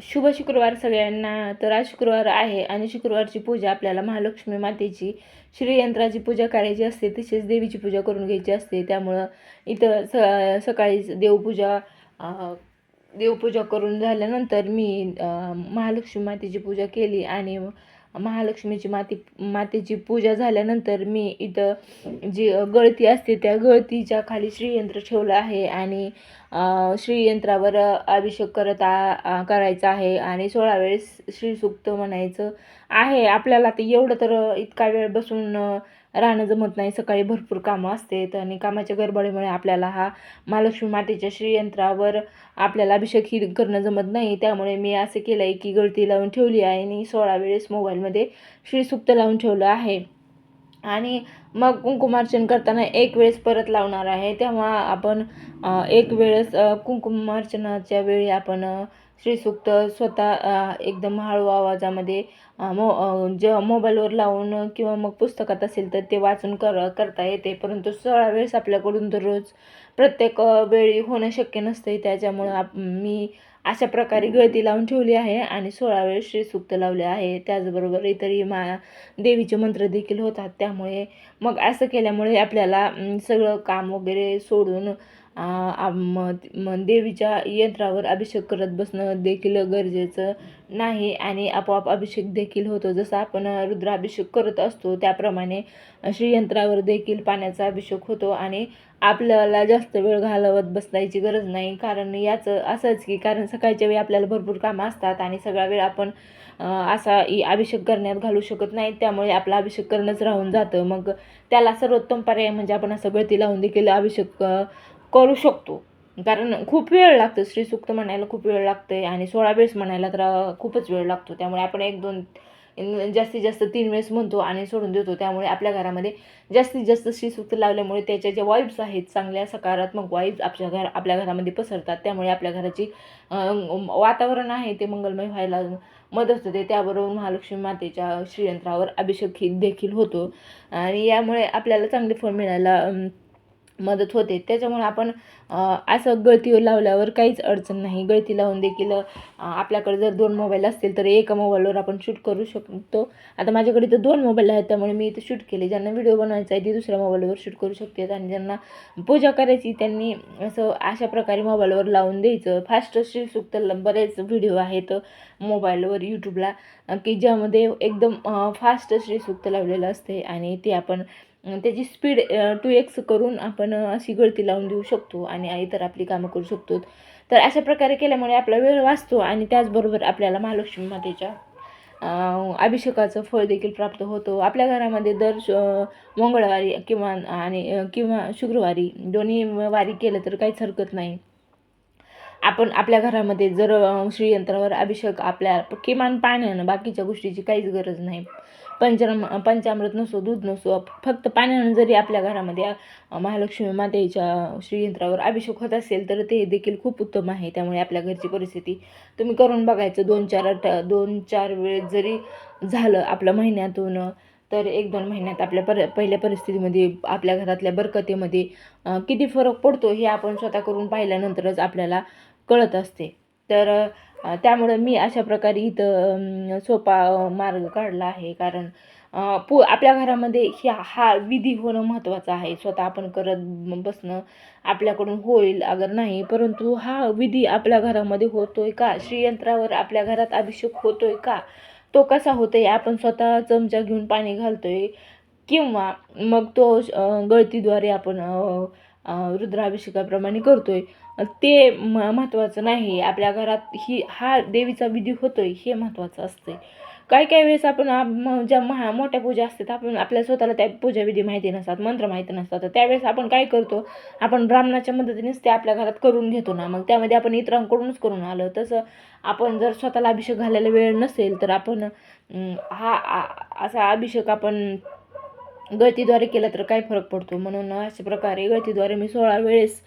शुभ शुक्रवार सगळ्यांना. तर आज शुक्रवार आहे आणि शुक्रवारची पूजा आपल्याला महालक्ष्मी मातेची श्रीयंत्राची पूजा करायची असते, तसेच देवीची पूजा करून घ्यायची असते. त्यामुळं इथं सकाळीच देवपूजा करून झाल्यानंतर मी महालक्ष्मी मातेची पूजा केली आणि महालक्ष्मीची मातेची पूजा झाल्यानंतर मी इथं जी गळती असते त्या गळतीच्या खाली श्रीयंत्र ठेवलं आहे आणि श्रीयंत्रावर अभिषेक करायचा आहे आणि 16 वेळेस श्रीसूक्त म्हणायचं आहे. आपल्याला तर एवढं तर इतका वेळ बसून राहणं जमत नाही. सकाळी भरपूर कामं असतात आणि कामाच्या गडबडीमुळे आपल्याला हा महालक्ष्मी मातेच्या श्रीयंत्रावर आपल्याला अभिषेक ही करणं जमत नाही. त्यामुळे मी असं केलं आहे की गळती लावून ठेवली आहे आणि 16 वेळेस मोबाईलमध्ये श्रीसूक्त लावून ठेवलं आहे आणि मग कुंकुमार्चन करताना एक वेळेस परत लावणार आहे. तेव्हा आपण एक वेळेस कुंकुमार्चनाच्या वेळी आपण श्रीसूक्त स्वतः एकदम हळू आवाजामध्ये जेव्हा मोबाईलवर लावून किंवा मग पुस्तकात असेल तर ते वाचून करता येते. परंतु 16 वेळेस आपल्याकडून दररोज प्रत्येक वेळी होणं शक्य नसते. त्याच्यामुळं मी अशा प्रकारे गळती लावून ठेवली आहे आणि 16 वेळेस श्रीसूक्त लावले आहे. त्याचबरोबर इतरही देवीचे मंत्र देखील होतात. त्यामुळे मग असं केल्यामुळे आपल्याला सगळं काम वगैरे सोडून देवीच्या यंत्रावर अभिषेक करत बसणं देखील गरजेचं नाही आणि आपोआप अभिषेक देखील होतो. जसं आपण रुद्राभिषेक करत असतो त्याप्रमाणे श्रीयंत्रावर देखील पाण्याचा अभिषेक होतो आणि आपल्याला जास्त वेळ घालवत बसायची गरज नाही. कारण याचं असंच की कारण सकाळच्या वेळी आपल्याला भरपूर कामं असतात आणि सगळा वेळ आपण असा अभिषेक करण्यात घालू शकत नाही. त्यामुळे आपला अभिषेक करणंच राहून जातं. मग त्याला सर्वोत्तम पर्याय म्हणजे आपण असं गळती लावून देखील अभिषेक करू शकतो. कारण खूप वेळ लागतो. श्रीसूक्त म्हणायला खूप वेळ लागतो आहे आणि 16 वेळेस म्हणायला तर खूपच वेळ लागतो. त्यामुळे आपण 1-2 जास्तीत जास्त 3 वेळेस म्हणतो आणि सोडून देतो. त्यामुळे आपल्या घरामध्ये जास्तीत जास्त श्रीसूक्त लावल्यामुळे त्याच्या ज्या वाईब्स आहेत चांगल्या सकारात्मक वाईब्स आपल्या घरामध्ये पसरतात. त्यामुळे आपल्या घराची वातावरण आहे ते मंगलमय व्हायला मदत होते. त्याबरोबर महालक्ष्मी मातेच्या श्रीयंत्रावर अभिषेक ही देखील होतो आणि यामुळे आपल्याला चांगले फळ मिळायला मदत होते. त्याच्यामुळे आपण असं गळती लावल्यावर काहीच अडचण नाही. गळती लावून देखील आपल्याकडे जर 2 मोबाईल असतील तर एका मोबाईलवर आपण शूट करू शकतो. आता माझ्याकडे तर 2 मोबाईल आहेत त्यामुळे मी इथे शूट केले. ज्यांना व्हिडिओ बनवायचा आहे ते दुसऱ्या मोबाईलवर शूट करू शकतात आणि ज्यांना पूजा करायची त्यांनी अशा प्रकारे मोबाईलवर लावून द्यायचं. फास्ट श्रीसूक्त बरेच व्हिडिओ आहेत मोबाईलवर यूट्यूबला की ज्यामध्ये एकदम फास्ट श्रीसूक्त लावलेलं असते आणि ते आपण त्याची स्पीड 2x करून आपण अशी गळती लावून देऊ शकतो आणि इतर आपली कामं करू शकतो. तर अशा प्रकारे केल्यामुळे आपला वेळ वाचतो आणि त्याचबरोबर आपल्याला महालक्ष्मी मातेच्या अभिषेकाचं फळ देखील प्राप्त होतो. आपल्या घरामध्ये दर मंगळवारी किंवा शुक्रवारी दोन्ही वारी केलं तर काहीच हरकत नाही. आपण आपल्या घरामध्ये जर श्रीयंत्रावर अभिषेक आपल्या किमान पाण्यानं, बाकीच्या गोष्टीची काहीच गरज नाही. पंचामृत नसो, दूध नसो, फक्त पाण्यानं जरी आपल्या घरामध्ये महालक्ष्मी मातेच्या श्रीयंत्रावर अभिषेक होत असेल तर ते देखील खूप उत्तम आहे. त्यामुळे आपल्या घरची परिस्थिती तुम्ही करून बघायचं. 2-4 वेळेस जरी झालं आपल्या महिन्यातून तर 1-2 महिन्यात आपल्या पहिल्या परिस्थितीमध्ये आपल्या घरातल्या बरकतीमध्ये किती फरक पडतो हे आपण स्वतः करून पाहिल्यानंतरच आपल्याला कळत असते. तर त्यामुळं मी अशा प्रकारे इथं सोपा मार्ग काढला आहे. कारण आपल्या घरामध्ये हा विधी होणं महत्त्वाचं आहे. स्वतः आपण करत बसणं आपल्याकडून होईल अगर नाही, परंतु हा विधी आपल्या घरामध्ये होतोय का? श्रीयंत्रावर आपल्या घरात अभिषेक होतोय का? तो कसा होतोय? आपण स्वतः चमचा घेऊन पाणी घालतोय किंवा मग तो गळतीद्वारे आपण रुद्राभिषेकाप्रमाणे करतोय. ते महत्त्वाचं नाही. आपल्या घरात हा देवीचा विधी होतोय हे महत्त्वाचं असते. काही वेळेस आपण ज्या मोठ्या पूजा असतात आपण आपल्या स्वतःला त्या पूजाविधी माहिती नसतात, मंत्र माहिती नसतात. तर त्यावेळेस आपण काय करतो, आपण ब्राह्मणाच्या मदतीनेच ते आपल्या घरात करून घेतो ना. मग त्यामध्ये आपण इतरांकडूनच करून आलो. तसं आपण जर स्वतःला अभिषेक घालायला वेळ नसेल तर आपण असा अभिषेक आपण गळतीद्वारे केला तर काय फरक पडतो. म्हणून अशा प्रकारे गळतीद्वारे मी 16 वेळेस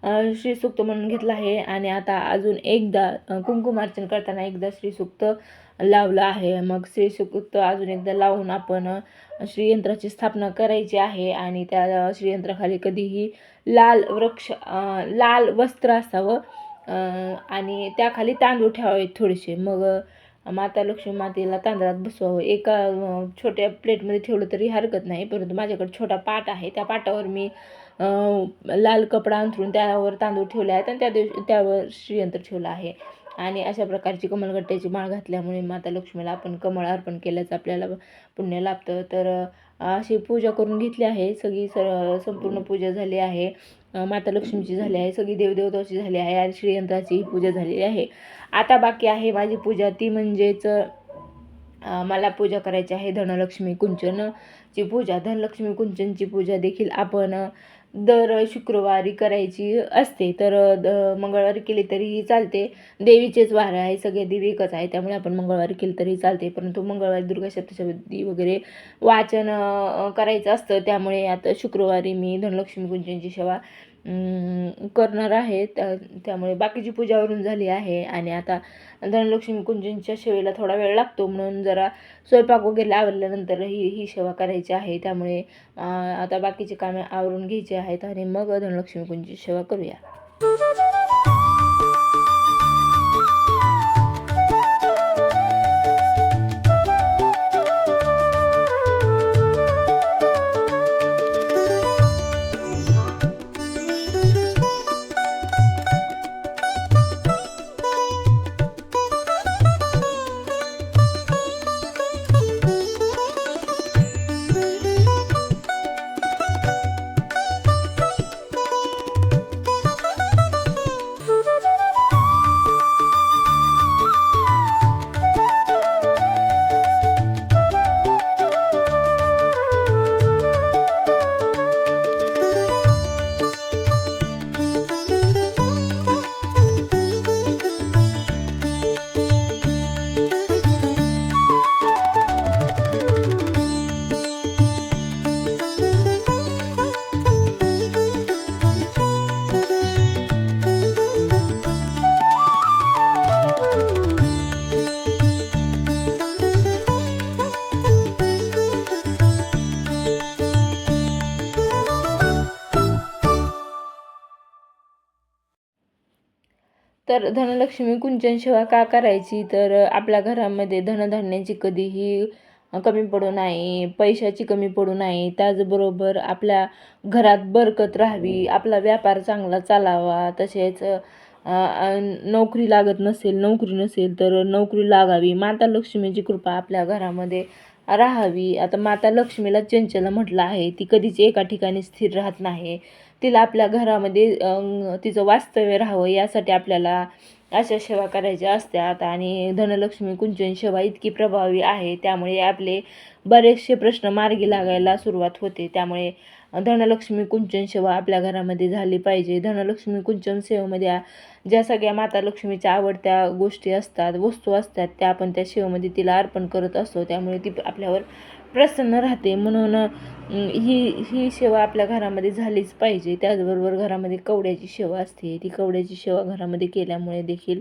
श्रीसूक्त म्हणून घेतलं आहे आणि आता अजून एकदा कुंकुमार्चन करताना एकदा श्रीसूक्त लावलं आहे. मग श्रीसूक्त अजून एकदा लावून आपण श्रीयंत्राची स्थापना करायची आहे आणि त्या श्रीयंत्राखाली कधीही लाल वस्त्र असावं आणि त्याखाली तांदूळ ठेवावेत थोडेसे. मग माता लक्ष्मी मातेला तांदळात बसवावं. एका छोट्या प्लेटमध्ये ठेवलं तरी हरकत नाही, परंतु माझ्याकडे छोटा पाट आहे. त्या पाटावर मी लाल कपडा अंथरून त्यावर तांदूळ ठेवले आहेत आणि त्यावर श्रीयंत्र ठेवलं आहे. आणि अशा प्रकारची कमलगट्ट्याची माळ घातल्यामुळे माता लक्ष्मीला आपण कमळ अर्पण केल्याचं आपल्याला पुण्य लाभतं. तर अशी पूजा करून घेतली आहे. सगळी संपूर्ण पूजा झाली आहे. माता लक्ष्मीची झाली आहे, सगळी देवदेवताची झाली आहे आणि श्रीयंत्राची पूजा झालेली आहे. आता बाकी आहे माझी पूजा, ती म्हणजेच मला पूजा करायची आहे धनलक्ष्मी कुंचनची पूजा. धनलक्ष्मी कुंचनची पूजा देखील आपण दर शुक्रवारी करायची असते. तर मंगळवारी केली तरीही चालते. देवीचेच वार आहे, सगळे देवी एकच आहे, त्यामुळे आपण मंगळवारी केली तरी चालते. परंतु मंगळवारी दुर्गा सप्तशती वगैरे वाचन करायचं असतं, त्यामुळे आता शुक्रवारी मी धनलक्ष्मी कुंचनची सेवा करणार आहे. त्यामुळे बाकीची पूजावरून झाली आहे आणि आता धनलक्ष्मी कुंजनच्या सेवेला थोडा वेळ लागतो, म्हणून जरा स्वयंपाक वगैरे आवरल्यानंतर ही सेवा करायची आहे. त्यामुळे आता बाकीचे कामे आवरून घ्यायचे आहेत आणि मग धनलक्ष्मी कुंजनची सेवा करूया. तर धनलक्ष्मी कुंचन सेवा का करायची, तर आपल्या घरामध्ये धनधान्याची कधीही कमी पडू नये, पैशाची कमी पडू नये, त्याचबरोबर आपल्या घरात बरकत राहावी, आपला व्यापार चांगला चालावा. तसेच नोकरी लागत नसेल, नोकरी नसेल तर नोकरी लागावी, माता लक्ष्मीची कृपा आपल्या घरामध्ये राहावी. आता माता लक्ष्मीला चंचला म्हटलं आहे, ती कधीच एका ठिकाणी स्थिर राहत नाही. तिला आपल्या घरामध्ये तिचं वास्तव्य राहावं यासाठी आपल्याला अशा सेवा करायच्या असतात. आणि धनलक्ष्मी कुंचन सेवा इतकी प्रभावी आहे, त्यामुळे आपले बरेचसे प्रश्न मार्गी लागायला सुरुवात होते. त्यामुळे धनलक्ष्मी कुंचन सेवा आपल्या घरामध्ये झाली पाहिजे. धनलक्ष्मी कुंचन सेवेमध्ये ज्या सगळ्या माता लक्ष्मीच्या आवडत्या गोष्टी असतात, वस्तू असतात, त्या आपण त्या सेवेमध्ये तिला अर्पण करत असतो. त्यामुळे ती आपल्यावर प्रसन्न राहते. म्हणून ही सेवा आपल्या घरामध्ये झालीच पाहिजे. त्याचबरोबर घरामध्ये कवड्याची सेवा असते. ती कवड्याची सेवा घरामध्ये केल्यामुळे देखील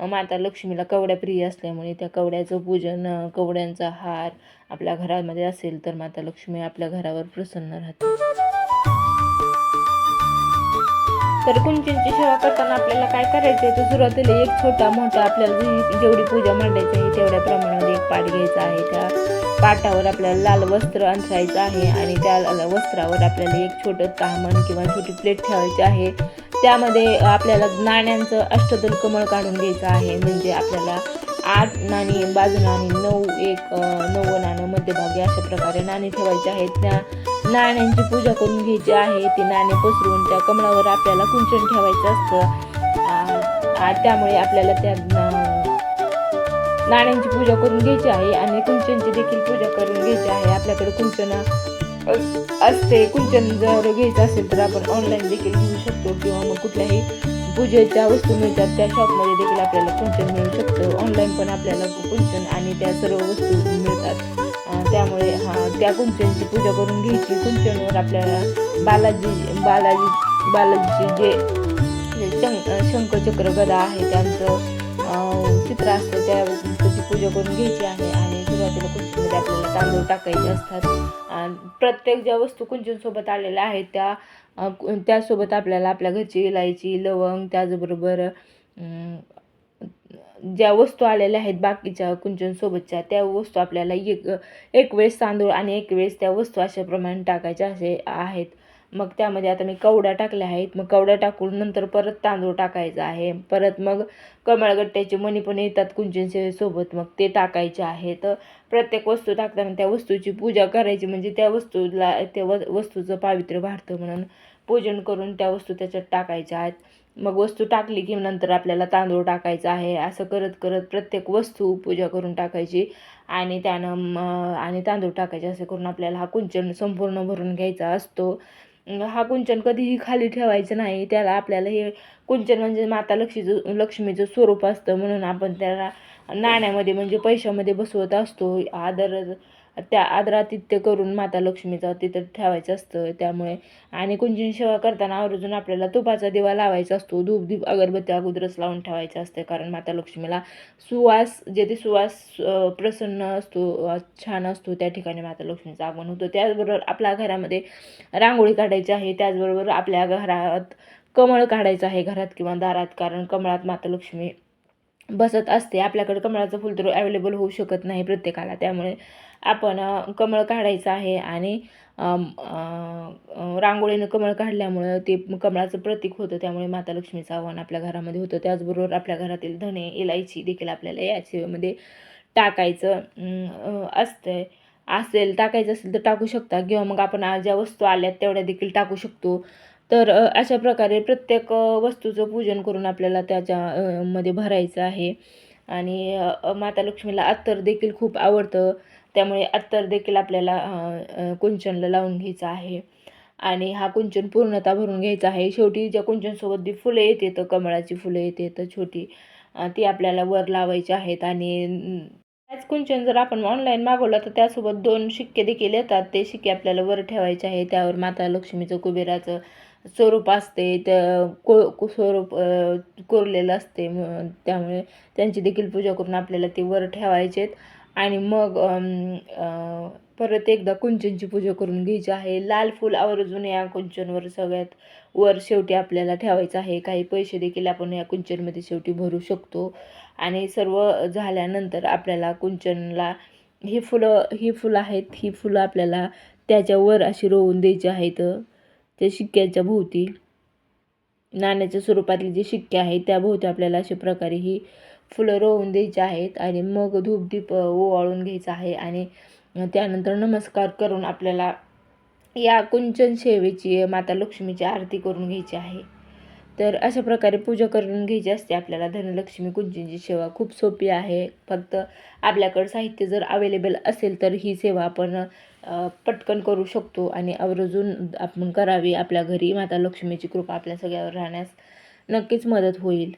माता लक्ष्मीला कवड्या प्रिय असल्यामुळे त्या कवड्याचं पूजन, कवड्यांचा हार आपल्या घरामध्ये असेल तर माता लक्ष्मी आपल्या घरावर प्रसन्न राहते. तर कुंचनची सेवा करताना आपल्याला काय करायचं आहे, तर सुरुवातीला एक छोटा मोठा आपल्याला जेवढी पूजा मांडायची आहे तेवढ्या प्रमाणामध्ये एक पाट घ्यायचा आहे. त्या पाटावर आपल्याला लाल वस्त्र अंथरायचं आहे आणि त्या वस्त्रावर आपल्याला एक छोटं तामण किंवा छोटी प्लेट ठेवायची आहे. त्यामध्ये आपल्याला नाण्यांचं अष्टदल कमळ काढून घ्यायचं आहे. म्हणजे आपल्याला 8 नाणी बाजूने आणि 9 नाणं मध्यभागी अशा प्रकारे नाणी ठेवायची आहेत. त्या नाण्यांची पूजा करून घ्यायची आहे. ती नाणी पसरून त्या कमळावर आपल्याला कुंचन ठेवायचं असतं. त्यामुळे आपल्याला त्या नाण्यांची पूजा करून घ्यायची आहे आणि कुंचनची देखील पूजा करून घ्यायची आहे. आपल्याकडे कुंचन असते. कुंचन जर घ्यायचं असेल तर आपण ऑनलाईन देखील घेऊ शकतो किंवा मग कुठल्याही पूजेच्या वस्तू मिळतात त्या शॉपमध्ये देखील आपल्याला कुंचन मिळू शकतं. ऑनलाईन पण आपल्याला कुंचन आणि त्या सर्व वस्तू मिळतात. त्यामुळे त्या कुंचनची पूजा करून घ्यायची. कुंचनवर आपल्याला बालाजी जे शंखचक्र गदा आहे त्यांचं चित्र असतं, त्याची पूजा करून घ्यायची आहे. आणि सुरुवातीला कुंचनमध्ये आपल्याला तांदूळ टाकायचे असतात. प्रत्येक ज्या वस्तू कुंचनसोबत आलेल्या आहेत त्यासोबत आपल्याला आपल्या घरची इलायची, लवंग, त्याचबरोबर ज्या वस्तू आलेल्या आहेत बाकीच्या कुंचनसोबतच्या त्या वस्तू आपल्याला एक वेळेस तांदूळ आणि एक वेळेस त्या वस्तू अशाप्रमाणे टाकायच्या असे आहेत. मग त्यामध्ये आता मी कवड्या टाकल्या आहेत. मग कवड्या टाकून नंतर परत तांदूळ टाकायचा आहे. परत मग कमळगट्ट्याचे मणी पण येतात कुंचनसेवेसोबत, मग ते टाकायचे आहेत. प्रत्येक वस्तू टाकताना त्या वस्तूची पूजा करायची, म्हणजे त्या वस्तूचं पावित्र्य वाढतं म्हणून पूजन करून त्या वस्तू त्याच्यात टाकायच्या आहेत. मग वस्तू टाकली की नंतर आपल्याला तांदूळ टाकायचा आहे. असं करत करत प्रत्येक वस्तू पूजा करून टाकायची आणि आणि तांदूळ टाकायचे. असं करून आपल्याला हा कुंचन संपूर्ण भरून घ्यायचा असतो. हा कुंचन कधीही खाली ठेवायचं नाही. त्याला आपल्याला हे कुंचन म्हणजे माता लक्ष्मीचं स्वरूप असतं, म्हणून आपण त्याला नाण्यामध्ये म्हणजे पैशामध्ये बसवत असतो. आदरातिथ्य करून माता लक्ष्मीचा तिथं ठेवायचं असतं. त्यामुळे आणि कुंचन सेवा करताना आवर्जून आपल्याला तुपाचा दिवा लावायचा असतो. धूप दीप अगरबत्ती अगोदरच लावून ठेवायचं असते, कारण माता लक्ष्मीला सुवास प्रसन्न असतो, छान असतो, त्या ठिकाणी माता लक्ष्मीचं आगमन होतं. त्याचबरोबर आपल्या घरामध्ये रांगोळी काढायची आहे. त्याचबरोबर आपल्या घरात कमळ काढायचं आहे, घरात किंवा दारात, कारण कमळात माता लक्ष्मी बसत असते. आपल्याकडे कमळाचं फुल तर अवेलेबल होऊ शकत नाही प्रत्येकाला, त्यामुळे आपण कमळ काढायचं आहे आणि रांगोळीनं कमळ काढल्यामुळं ते कमळाचं प्रतीक होतं. त्यामुळे माता लक्ष्मीचं आव्हान आपल्या घरामध्ये होतं. त्याचबरोबर आपल्या घरातील धने, इलायची देखील आपल्याला या सेवेमध्ये टाकायचं टाकायचं असेल तर टाकू शकता, किंवा मग आपण ज्या वस्तू आल्यात तेवढ्या देखील टाकू शकतो. तर अशा प्रकारे प्रत्येक वस्तूचं पूजन करून आपल्याला मध्ये भरायचं आहे. आणि माता लक्ष्मीला अत्तर देखील खूप आवडतं, त्यामुळे अत्तर देखील आपल्याला कुंचनला लावून घ्यायचं आहे आणि हा कुंचन पूर्णतः भरून घ्यायचा आहे. शेवटी ज्या कुंचनसोबत जी फुलं येते तर कमळाची फुलं येते तर छोटी, ती आपल्याला वर लावायची आहेत. आणि त्याच कुंचन जर आपण ऑनलाईन मागवलं तर त्यासोबत 2 शिक्के देखील येतात. ते शिक्के आपल्याला वर ठेवायचे आहे. त्यावर माता लक्ष्मीचं, कुबेराचं स्वरूप असते, स्वरूप कोरलेलं असते. त्यामुळे त्यांची देखील पूजा करून आपल्याला ते वर ठेवायचे आहेत. आणि मग परत एकदा कुंचनची पूजा करून घ्यायची आहे. लाल फूल आवर्जून या कुंचनवर सगळ्यात वर शेवटी आपल्याला ठेवायचं आहे. काही पैसे देखील आपण या कुंचनमध्ये शेवटी भरू शकतो. आणि सर्व झाल्यानंतर आपल्याला कुंचनला ही फुलं आहेत, ही फुलं आपल्याला त्याच्यावर अशी रोवून द्यायची आहेत. त्या शिक्क्याच्या भोवती, नाण्याच्या स्वरूपातले जे शिक्के आहेत त्या भोवती आपल्याला अशा प्रकारे ही फुलं रोवून द्यायची आहेत. आणि मग धूपदीप ओवाळून घ्यायचा आहे आणि त्यानंतर नमस्कार करून आपल्याला या कुंचन सेवेची, माता लक्ष्मीची आरती करून घ्यायची आहे. तर अशा प्रकारे पूजा करून घ्यायची असते आपल्याला धनलक्ष्मी कुंचनची सेवा. खूप सोपी आहे. फक्त आपल्याकडं साहित्य जर अवेलेबल असेल तर ही सेवा आपण पटकन करू शकतो आणि आवर्जून आपण करावी. आपल्या घरी माता लक्ष्मीची कृपा आपल्या सगळ्यावर राहण्यास नक्कीच मदत होईल.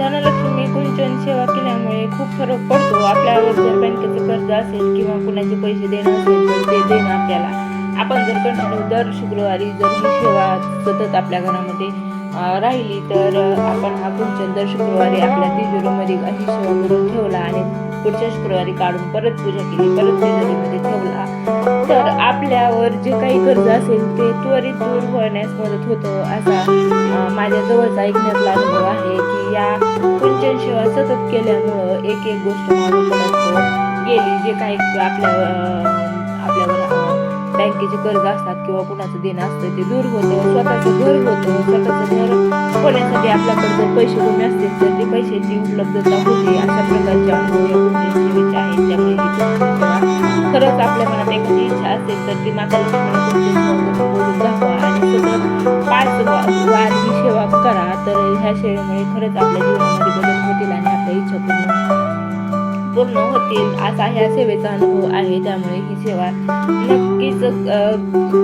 धनलक्ष्मी कुंचन सेवा केल्यामुळे खूप फरक पडतो. आपल्यावर जर बँकेचं कर्ज असेल किंवा कुणाचे पैसे देणं असेल तर ते देणं आपल्याला, आपण जर कंटिन्यू दर शुक्रवारी जर ही सेवा सतत आपल्या घरामध्ये राहिली तर आपण हा कुंचन दर शुक्रवारी आपल्या तिजोरीमध्ये अशी सेवा करून ठेवला आणि पुढच्या शुक्रवारी काढून परत पूजा केली, परत तिजोरीमध्ये ठेवला तर आपल्यावर जे काही कर्ज असेल ते त्वरित दूर होण्यास मदत होतं. असा माझ्या जवळचा ऐकण्यातला अनुभव आहे की या कुंचन सेवा सतत केल्यामुळं एक गोष्ट मागं पडत गेली. जे काही आपल्यावर बँकेचे कर्ज असतात किंवा कुणाचं देणं असतं ते दूर होतं. स्वतःचं घर होतं. स्वतःचं घर होण्यासाठी आपल्याकडे जर पैसे कमी असतील तर ते पैशाची उपलब्धता होते. अशा प्रकारचे अनुभव या कुंचन सेवेचे आहेत. असेल तर ती माता लक्ष्मीला तुमच्या समोर बोलून दाखवा आणि सतत 5 वार ही सेवा करा. तर ह्या सेवेमुळे खरंच आपल्या जीवनामध्ये बदल होतील आणि आपल्या इच्छा पूर्ण होतील असा ह्या सेवेचा अनुभव आहे. त्यामुळे ही सेवा नक्कीच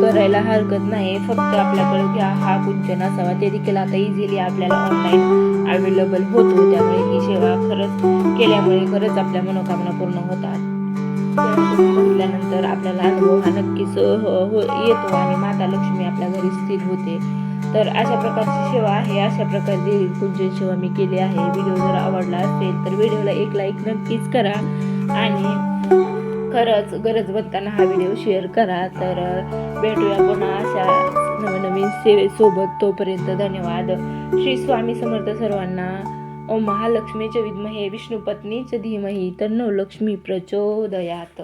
करायला हरकत नाही. फक्त आपल्याकडे हा कुंचन असावा. ते देखील आता इझिली आपल्याला ऑनलाईन अवेलेबल होतो. त्यामुळे ही सेवा खरंच केल्यामुळे खरंच आपल्या मनोकामना पूर्ण होतात. बघितल्यानंतर आपल्याला अनुभव हा नक्कीच येतो आणि माता लक्ष्मी आपल्या घरी स्थिर होते. तर अशा प्रकारची सेवा आहे. अशा प्रकारची कुंजन सेवा मी केली आहे. व्हिडिओ जर आवडला असेल तर व्हिडिओला एक लाईक नक्कीच करा आणि खरंच गरजवंतांना हा व्हिडिओ शेअर करा. तर भेटूया पुन्हा अशा नवनवीन सेवेसोबत. तोपर्यंत धन्यवाद. श्री स्वामी समर्थ सर्वांना. ओम महालक्ष्मीचे विद्महे विष्णुपत्नीच धीमहि तन्नो लक्ष्मी प्रचोदयात.